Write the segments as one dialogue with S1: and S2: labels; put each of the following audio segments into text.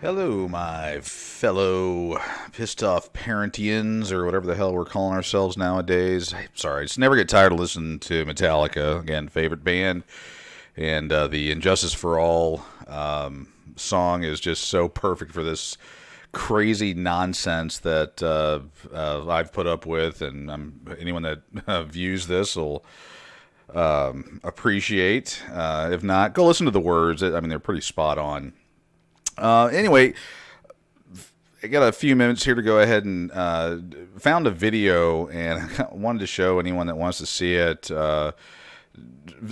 S1: Hello, my fellow pissed off parentians, or whatever the hell we're calling ourselves nowadays. Sorry, I just never get tired of listening to Metallica. Again, favorite band. And the Injustice for All song is just so perfect for this crazy nonsense that I've put up with. And anyone that views this will appreciate. If not, go listen to the words. I mean, they're pretty spot on. Anyway, I got a few minutes here to go ahead and found a video, and I wanted to show anyone that wants to see it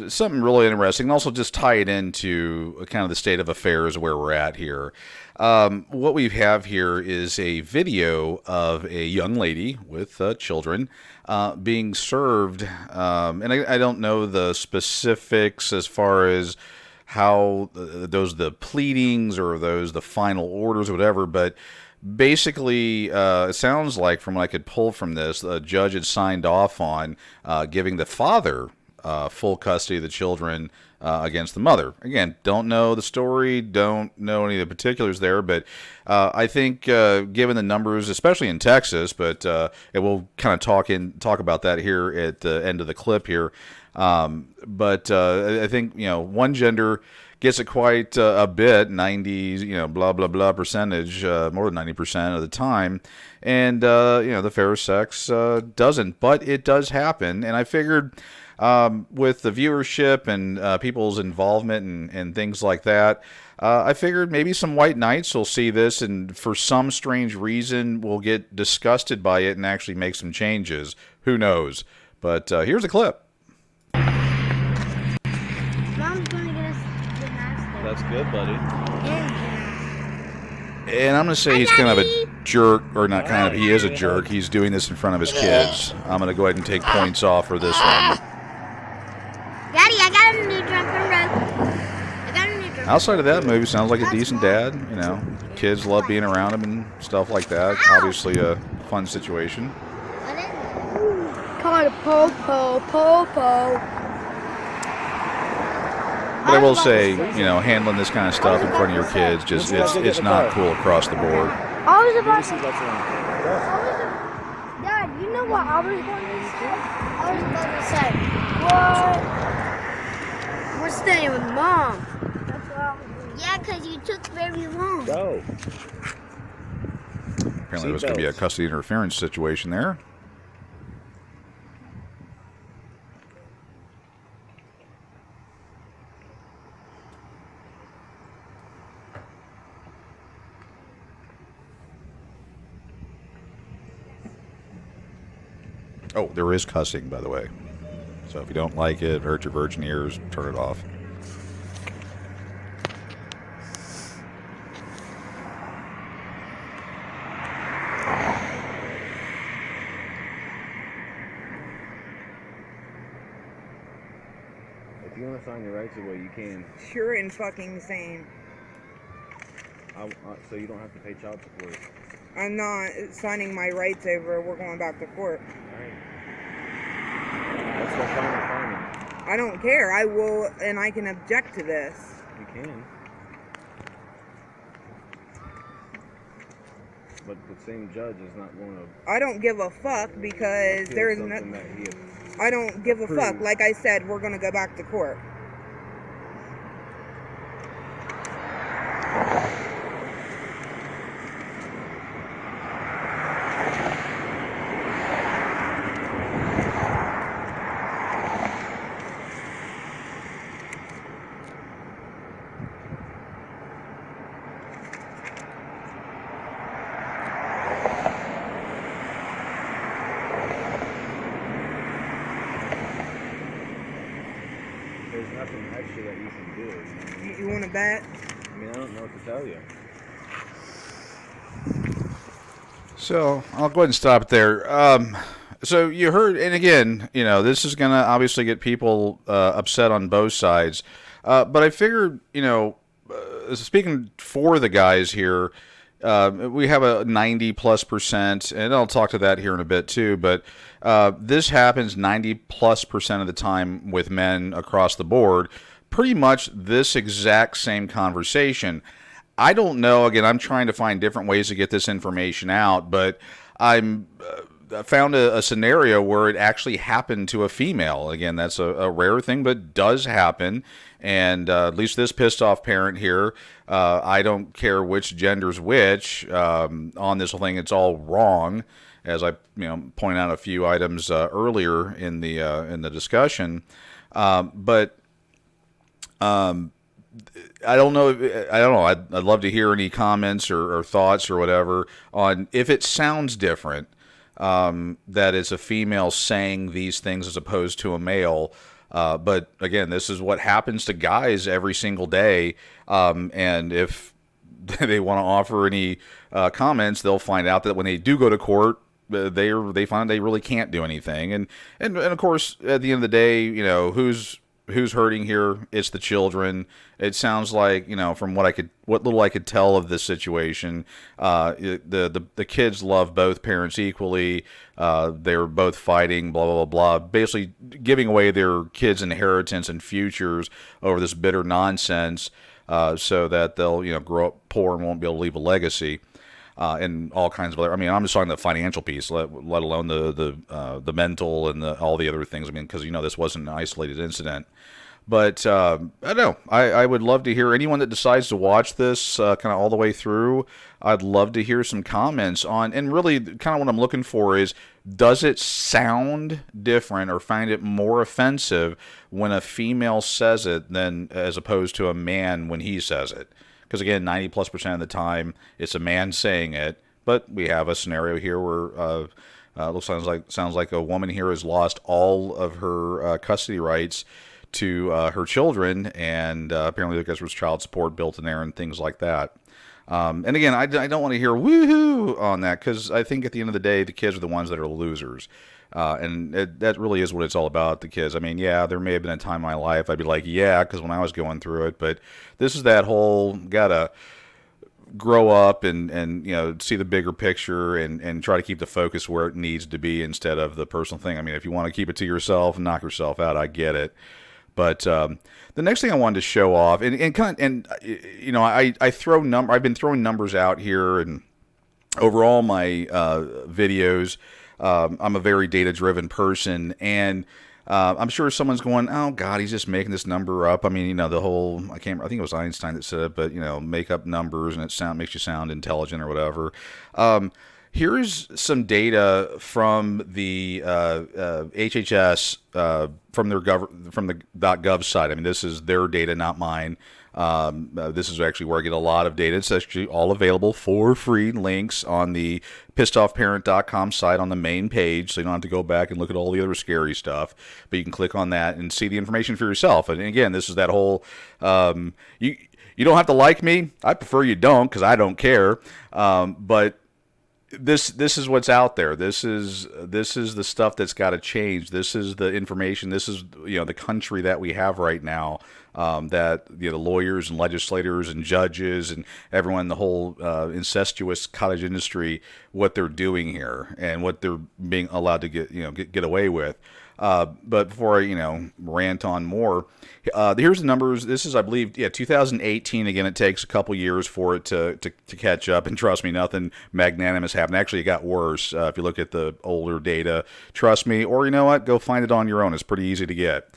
S1: something really interesting, and also just tie it into kind of the state of affairs where we're at here. What we have here is a video of a young lady with children being served, and I don't know the specifics as far as how those the pleadings or those the final orders or whatever, but basically it sounds like from what I could pull from this, the judge had signed off on giving the father full custody of the children against the mother. Again, don't know the story, don't know any of the particulars there, but I think given the numbers, especially in Texas, but it will kind of talk about that here at the end of the clip here. But I think, one gender gets it quite a bit, 90, blah, blah, blah percentage, more than 90% of the time. And, the fair sex doesn't, but it does happen. And I figured with the viewership and people's involvement and things like that, I figured maybe some white knights will see this and for some strange reason will get disgusted by it and actually make some changes. Who knows? But here's a clip.
S2: Mom's gonna get us gymnastics.
S3: That's good, buddy.
S1: And I'm going to say he's kind of a jerk, or not kind of, he is a jerk. He's doing this in front of his kids. I'm going to go ahead and take points off for this one.
S2: Daddy, I got a new jumping rope. I got a new jumping
S1: Outside of that movie, sounds like a decent dad. Kids love being around him and stuff like that. Obviously a fun situation.
S2: What is it?
S4: Called a po-po.
S1: But I will say, handling this kind of stuff in front of your kids, just it's not cool across the board.
S4: I was about to.
S3: That's
S4: Dad, you know what I was going to say? I was about to say, what? We're staying with Mom. That's what I was doing.
S2: Yeah, because you took very long.
S3: Go.
S1: Apparently, there was going to be a custody interference situation there. Oh, there is cussing, by the way. So if you don't like it, hurt your virgin ears, turn it off.
S3: If you want to sign your rights away, you can.
S5: Sure and fucking same.
S3: So you don't have to pay child support.
S5: I'm not signing my rights over. We're going back to court.
S3: Alright. That's the final.
S5: I don't care. I will, and I can object to this.
S3: You can. But the same judge is not going to.
S5: I don't give a fuck because there is no.
S3: That he had
S5: I don't give a fuck.
S3: approved.
S5: Like I said, we're gonna go back to court.
S3: There's nothing extra that you can do.
S5: You want to bet?
S3: I mean, I don't know what to tell you.
S1: So I'll go ahead and stop it there. So you heard, and again, this is going to obviously get people upset on both sides. But I figured, speaking for the guys here, we have a 90+%, and I'll talk to that here in a bit too, but this happens 90+% of the time with men across the board. Pretty much this exact same conversation. I don't know. Again, I'm trying to find different ways to get this information out, but I'm found a scenario where it actually happened to a female. Again, that's a rare thing, but does happen. And at least this pissed off parent here, I don't care which gender's which on this whole thing. It's all wrong, as I pointed out a few items earlier in the discussion. But I don't know. I don't know. I'd love to hear any comments or thoughts or whatever on if it sounds different. That it's a female saying these things as opposed to a male. But again, this is what happens to guys every single day. And if they want to offer any comments, they'll find out that when they do go to court, they find they really can't do anything. And of course, at the end of the day, who's hurting here? It's the children. It sounds like, from what little I could tell of this situation, the kids love both parents equally. They're both fighting, blah, blah, blah, blah, basically giving away their kids' inheritance and futures over this bitter nonsense, so that they'll, grow up poor and won't be able to leave a legacy. And all kinds of other. I mean, I'm just talking the financial piece, let alone the mental and all the other things. I mean, because this wasn't an isolated incident. But I don't know. I would love to hear anyone that decides to watch this kind of all the way through. I'd love to hear some comments on. And really, kind of what I'm looking for is, does it sound different or find it more offensive when a female says it than as opposed to a man when he says it? Because again, 90+% of the time, it's a man saying it. But we have a scenario here where sounds like a woman here has lost all of her custody rights to her children, and apparently I guess there's child support built in there and things like that. And again, I don't want to hear woohoo on that, because I think at the end of the day, the kids are the ones that are losers. And that really is what it's all about, the kids. I mean, yeah, there may have been a time in my life I'd be like, yeah, because when I was going through it, but this is that whole gotta grow up and see the bigger picture and try to keep the focus where it needs to be instead of the personal thing. I mean, if you want to keep it to yourself and knock yourself out, I get it. But the next thing I wanted to show off, I I've been throwing numbers out here, and over all my videos, I'm a very data-driven person, and I'm sure someone's going, "Oh God, he's just making this number up." I mean, the whole I think it was Einstein that said it, but make up numbers and it makes you sound intelligent or whatever. Here's some data from the HHS from the .gov site. I mean, this is their data, not mine. This is actually where I get a lot of data. It's actually all available for free, links on the pissedoffparent.com site on the main page, so you don't have to go back and look at all the other scary stuff. But you can click on that and see the information for yourself. And again, this is that whole you don't have to like me. I prefer you don't, because I don't care. But this is what's out there. This is the stuff that's got to change. This is the information. This is the country that we have right now. That the lawyers and legislators and judges and everyone, the whole incestuous cottage industry, what they're doing here and what they're being allowed to get away with. But before I rant on more, here's the numbers. This is, I believe, 2018. Again, it takes a couple years for it to catch up. And trust me, nothing magnanimous happened. Actually, it got worse if you look at the older data. Trust me, or you know what, go find it on your own. It's pretty easy to get.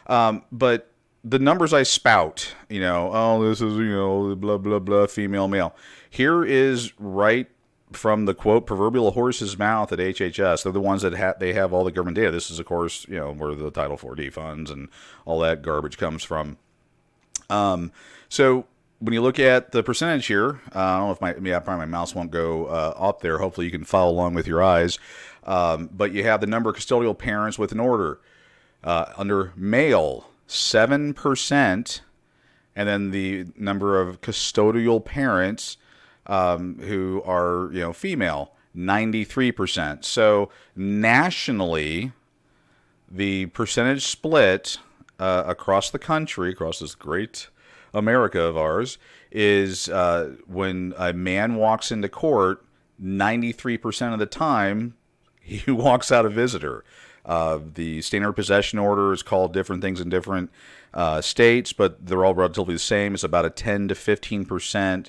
S1: But the numbers I spout, this is blah blah blah, female, male. Here is right from the quote proverbial horse's mouth at HHS. They're the ones that they have all the government data. This is, of course, where the Title 4D funds and all that garbage comes from. So when you look at the percentage here, I don't know if probably my mouse won't go up there. Hopefully you can follow along with your eyes. But you have the number of custodial parents with an order. Under male, 7%, and then the number of custodial parents who are female, 93%. So nationally, the percentage split across the country, across this great America of ours, is when a man walks into court, 93% of the time he walks out a visitor. The standard possession order is called different things in different states, but they're all relatively the same. It's about a 10 to 15%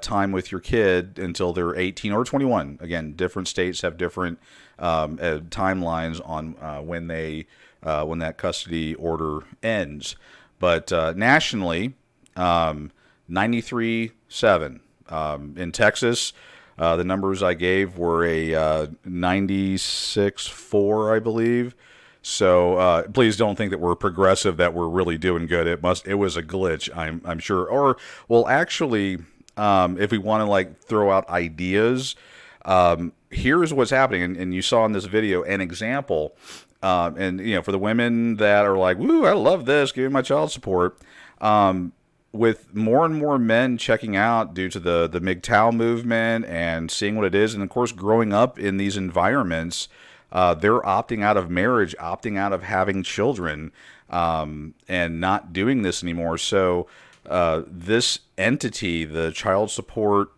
S1: time with your kid until they're 18 or 21. Again, different states have different timelines on when that custody order ends. But nationally, 93.7. In Texas, the numbers I gave were a 96.4, I believe. So please don't think that we're progressive, that we're really doing good. It was a glitch, I'm sure. Or, well, actually, if we want to like throw out ideas, here's what's happening. And you saw in this video an example. And for the women that are like, "Woo, I love this, give me my child support." With more and more men checking out due to the MGTOW movement and seeing what it is, and of course growing up in these environments, they're opting out of marriage, opting out of having children, and not doing this anymore. So this entity, the child support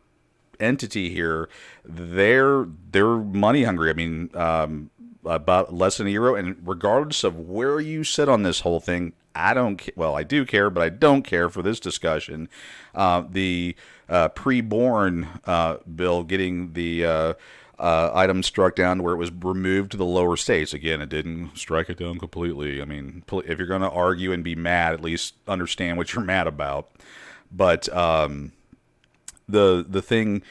S1: entity here, they're money hungry. I mean, about less than €1, and regardless of where you sit on this whole thing, I do care, but I don't care for this discussion. The pre-born bill getting the item struck down to where it was removed to the lower states. Again, it didn't strike it down completely. I mean, if you're going to argue and be mad, at least understand what you're mad about. But the thing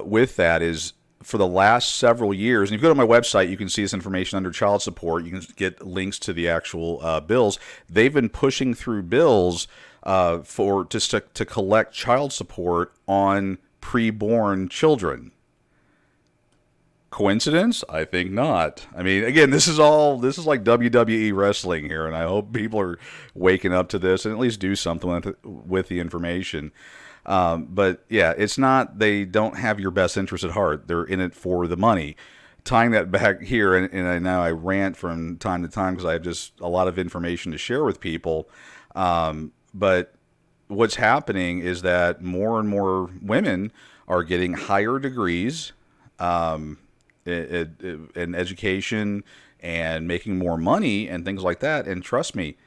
S1: with that is, for the last several years, and if you go to my website, you can see this information under child support. You can get links to the actual bills. They've been pushing through bills to collect child support on preborn children. Coincidence? I think not. I mean, again, this is like WWE wrestling here, and I hope people are waking up to this and at least do something with the information. But yeah, it's not, they don't have your best interest at heart. They're in it for the money. Tying that back here, and I know I rant from time to time because I have just a lot of information to share with people. But what's happening is that more and more women are getting higher degrees in education and making more money and things like that. And trust me,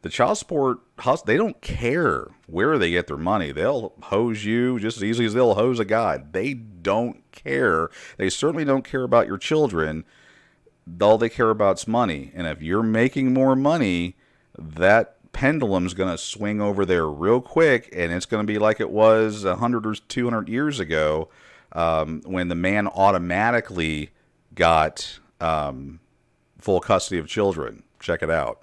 S1: the child support, they don't care where they get their money. They'll hose you just as easily as they'll hose a guy. They don't care. They certainly don't care about your children. All they care about is money. And if you're making more money, that pendulum's going to swing over there real quick, and it's going to be like it was 100 or 200 years ago when the man automatically got full custody of children. Check it out.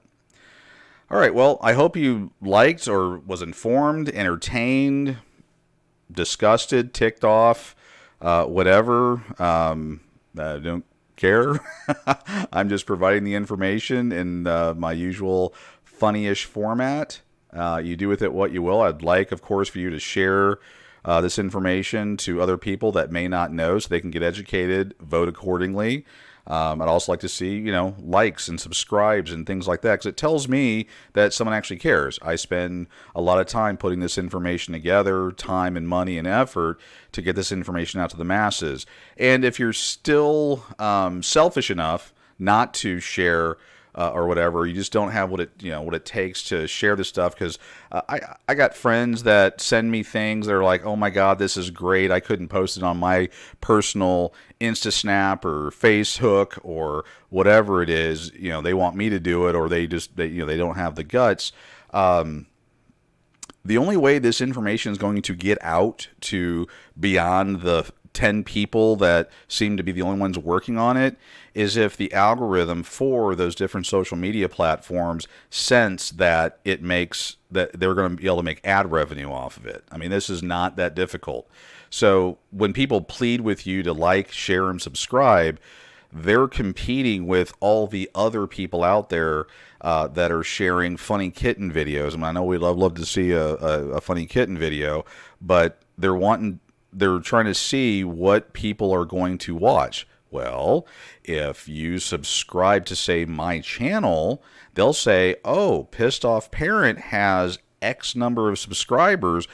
S1: All right, well, I hope you liked or was informed, entertained, disgusted, ticked off, whatever. I don't care. I'm just providing the information in my usual funny-ish format. You do with it what you will. I'd like, of course, for you to share this information to other people that may not know so they can get educated, vote accordingly. I'd also like to see, likes and subscribes and things like that, because it tells me that someone actually cares. I spend a lot of time putting this information together, time and money and effort to get this information out to the masses. And if you're still selfish enough not to share or whatever, you just don't have what it takes to share this stuff, because I got friends that send me things that are like, oh my God, this is great. I couldn't post it on my personal InstaSnap or Facebook or whatever it is. They want me to do it, or they don't have the guts. The only way this information is going to get out to beyond the 10 people that seem to be the only ones working on it is if the algorithm for those different social media platforms sense that it makes that they're going to be able to make ad revenue off of it. I mean, this is not that difficult. So when people plead with you to like, share, and subscribe, they're competing with all the other people out there that are sharing funny kitten videos. I mean, I know we'd love to see a funny kitten video, but they're trying to see what people are going to watch. Well, if you subscribe to, say, my channel, they'll say, oh, Pissed Off Parent has X number of subscribers.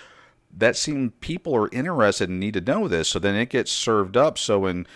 S1: that seemed people are interested and need to know this. So then it gets served up. So when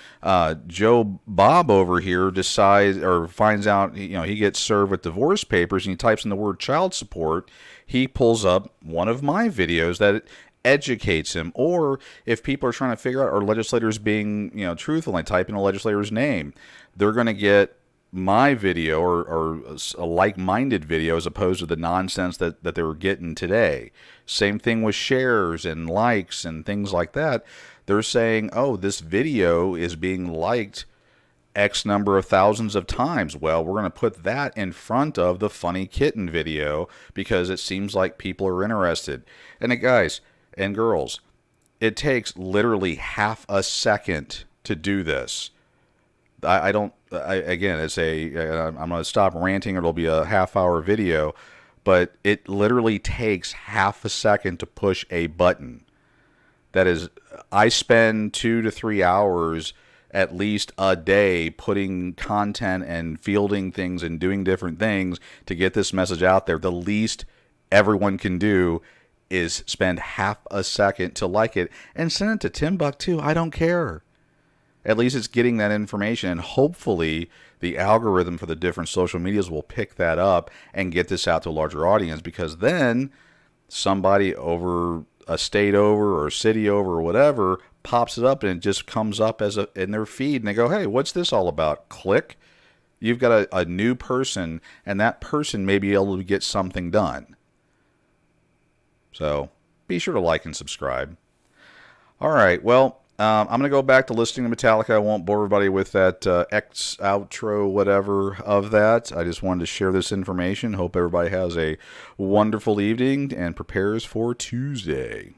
S1: Joe Bob over here decides or finds out, he gets served with divorce papers and he types in the word child support, he pulls up one of my videos that educates him. Or if people are trying to figure out are legislators being truthful and type in a legislator's name, they're going to get my video or a like-minded video as opposed to the nonsense that they were getting today. Same thing with shares and likes and things like that. They're saying, oh, this video is being liked X number of thousands of times. Well, we're going to put that in front of the funny kitten video because it seems like people are interested. And guys and girls, it takes literally half a second to do this. I'm going to stop ranting. It'll be a half-hour video, but it literally takes half a second to push a button. That is, I spend 2 to 3 hours at least a day putting content and fielding things and doing different things to get this message out there. The least everyone can do is spend half a second to like it and send it to Timbuktu. I don't care. At least it's getting that information, and hopefully the algorithm for the different social medias will pick that up and get this out to a larger audience, because then somebody over a state over or a city over or whatever pops it up and it just comes up as in their feed and they go, hey, what's this all about? Click. You've got a new person, and that person may be able to get something done. So be sure to like and subscribe. All right, well, I'm going to go back to listening to Metallica. I won't bore everybody with that X outro, whatever of that. I just wanted to share this information. Hope everybody has a wonderful evening and prepares for Tuesday.